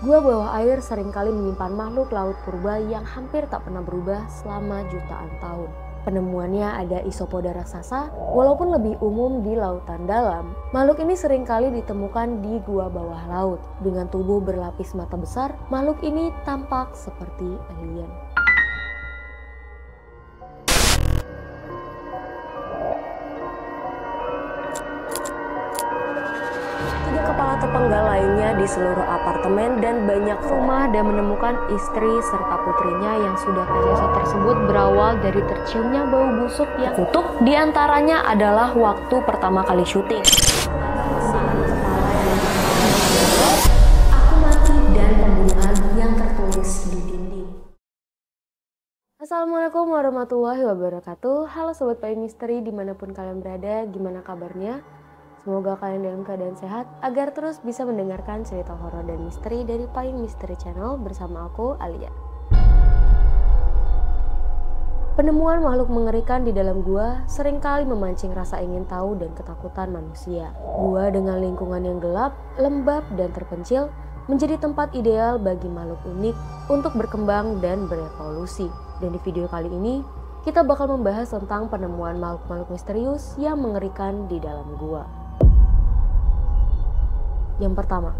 Gua bawah air seringkali menyimpan makhluk laut purba yang hampir tak pernah berubah selama jutaan tahun. Penemuannya ada isopoda raksasa, walaupun lebih umum di lautan dalam. Makhluk ini seringkali ditemukan di gua bawah laut. Dengan tubuh berlapis mata besar, makhluk ini tampak seperti alien. Kepala terpenggal lainnya di seluruh apartemen dan banyak rumah dan menemukan istri serta putrinya yang sudah tewas tersebut berawal dari terciumnya bau busuk yang kutuk. Di antaranya adalah waktu pertama kali syuting. Aku mati dan pembunuhan yang tertulis di dinding. Assalamualaikum warahmatullahi wabarakatuh. Halo Sobat Pai Misteri dimanapun kalian berada, gimana kabarnya? Semoga kalian dalam keadaan sehat agar terus bisa mendengarkan cerita horor dan misteri dari Pai Misteri Channel bersama aku, Alia. Penemuan makhluk mengerikan di dalam gua seringkali memancing rasa ingin tahu dan ketakutan manusia. Gua dengan lingkungan yang gelap, lembab, dan terpencil menjadi tempat ideal bagi makhluk unik untuk berkembang dan berevolusi. Dan di video kali ini, kita bakal membahas tentang penemuan makhluk-makhluk misterius yang mengerikan di dalam gua. Yang pertama,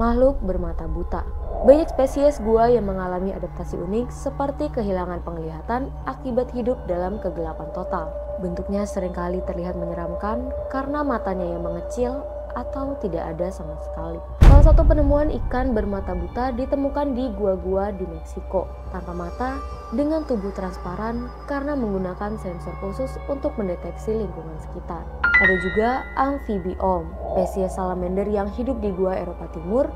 makhluk bermata buta. Banyak spesies gua yang mengalami adaptasi unik seperti kehilangan penglihatan akibat hidup dalam kegelapan total. Bentuknya seringkali terlihat menyeramkan karena matanya yang mengecil atau tidak ada sama sekali. Salah satu penemuan ikan bermata buta ditemukan di gua-gua di Meksiko, tanpa mata dengan tubuh transparan karena menggunakan sensor khusus untuk mendeteksi lingkungan sekitar. Ada juga amphibiom, spesies salamander yang hidup di gua Eropa Timur.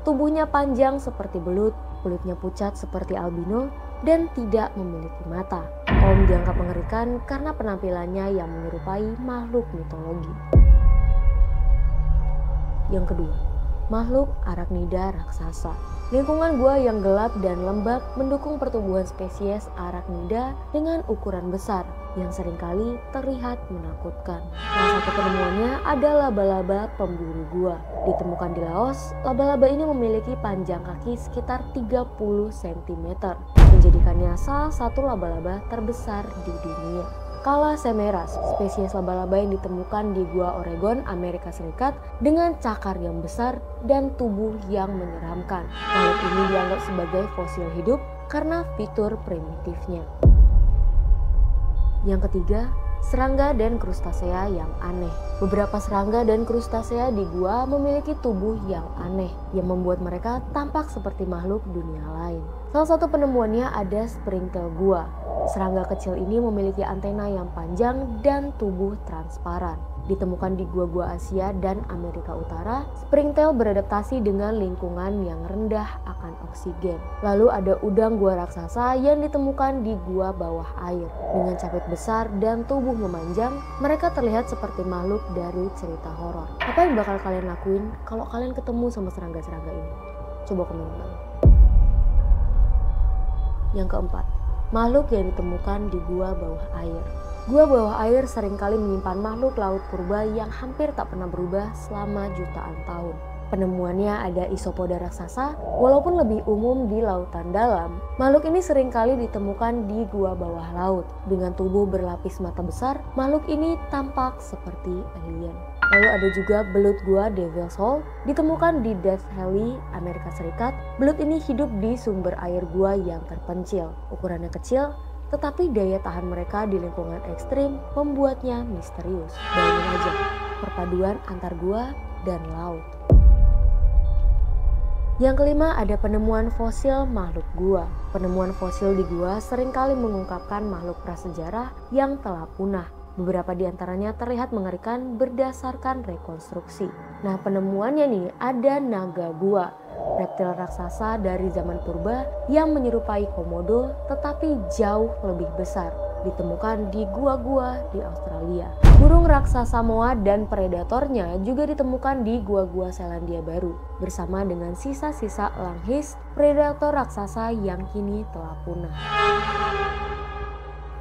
Tubuhnya panjang seperti belut, kulitnya pucat seperti albino, dan tidak memiliki mata. Om dianggap mengerikan karena penampilannya yang menyerupai makhluk mitologi. Yang kedua, makhluk arachnida raksasa. Lingkungan gua yang gelap dan lembab mendukung pertumbuhan spesies arachnida dengan ukuran besar yang seringkali terlihat menakutkan. Salah satu penemuannya ada laba-laba pemburu gua. Ditemukan di Laos, laba-laba ini memiliki panjang kaki sekitar 30 cm, menjadikannya salah satu laba-laba terbesar di dunia. Calasemeras, spesies laba-laba yang ditemukan di gua Oregon, Amerika Serikat dengan cakar yang besar dan tubuh yang menyeramkan. Makhluk ini dianggap sebagai fosil hidup karena fitur primitifnya. Yang ketiga, serangga dan krustasea yang aneh. Beberapa serangga dan krustasea di gua memiliki tubuh yang aneh yang membuat mereka tampak seperti makhluk dunia lain. Salah satu penemuannya ada springtail gua. Serangga kecil ini memiliki antena yang panjang dan tubuh transparan. Ditemukan di gua-gua Asia dan Amerika Utara, springtail beradaptasi dengan lingkungan yang rendah akan oksigen. Lalu ada udang gua raksasa yang ditemukan di gua bawah air. Dengan capit besar dan tubuh memanjang, mereka terlihat seperti makhluk dari cerita horor. Apa yang bakal kalian lakuin kalau kalian ketemu sama serangga-serangga ini? Coba komen bang. Yang keempat, makhluk yang ditemukan di gua bawah air. Gua bawah air seringkali menyimpan makhluk laut purba yang hampir tak pernah berubah selama jutaan tahun. Penemuannya ada isopoda raksasa, walaupun lebih umum di lautan dalam. Makhluk ini seringkali ditemukan di gua bawah laut. Dengan tubuh berlapis mata besar, makhluk ini tampak seperti alien. Lalu ada juga belut gua Devil's Hole, ditemukan di Death Valley, Amerika Serikat. Belut ini hidup di sumber air gua yang terpencil. Ukurannya kecil, tetapi daya tahan mereka di lingkungan ekstrim membuatnya misterius. Bayangin aja, perpaduan antar gua dan laut. Yang kelima ada penemuan fosil makhluk gua. Penemuan fosil di gua seringkali mengungkapkan makhluk prasejarah yang telah punah. Beberapa di antaranya terlihat mengerikan berdasarkan rekonstruksi. Nah, penemuannya nih ada naga gua, reptil raksasa dari zaman purba yang menyerupai komodo tetapi jauh lebih besar. Ditemukan di gua-gua di Australia. Burung raksasa Samoa dan predatornya juga ditemukan di gua-gua Selandia Baru bersama dengan sisa-sisa langhis predator raksasa yang kini telah punah.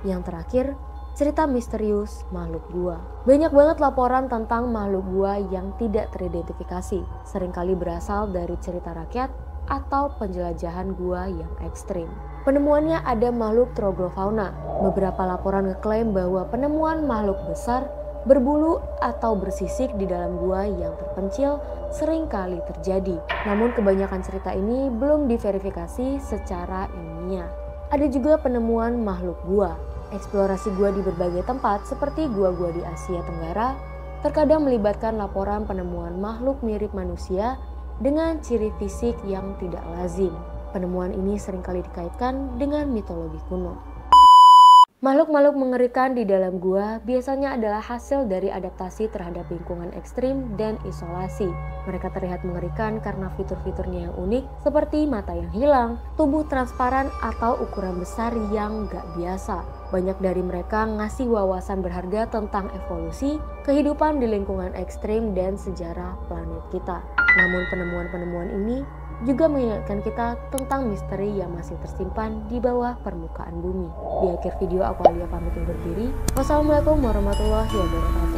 Yang terakhir, cerita misterius makhluk gua. Banyak banget laporan tentang makhluk gua yang tidak teridentifikasi. Seringkali berasal dari cerita rakyat atau penjelajahan gua yang ekstrim. Penemuannya ada makhluk troglofauna. Beberapa laporan ngeklaim bahwa penemuan makhluk besar, berbulu atau bersisik di dalam gua yang terpencil sering kali terjadi. Namun kebanyakan cerita ini belum diverifikasi secara ilmiah. Ada juga penemuan makhluk gua. Eksplorasi gua di berbagai tempat seperti gua-gua di Asia Tenggara terkadang melibatkan laporan penemuan makhluk mirip manusia dengan ciri fisik yang tidak lazim. Penemuan ini seringkali dikaitkan dengan mitologi kuno. Makhluk-makhluk mengerikan di dalam gua biasanya adalah hasil dari adaptasi terhadap lingkungan ekstrim dan isolasi. Mereka terlihat mengerikan karena fitur-fiturnya yang unik seperti mata yang hilang, tubuh transparan, atau ukuran besar yang gak biasa. Banyak dari mereka ngasih wawasan berharga tentang evolusi, kehidupan di lingkungan ekstrim, dan sejarah planet kita. Namun penemuan-penemuan ini juga mengingatkan kita tentang misteri yang masih tersimpan di bawah permukaan bumi. Di akhir video aku Alia pamit undur diri. Wassalamualaikum warahmatullahi wabarakatuh.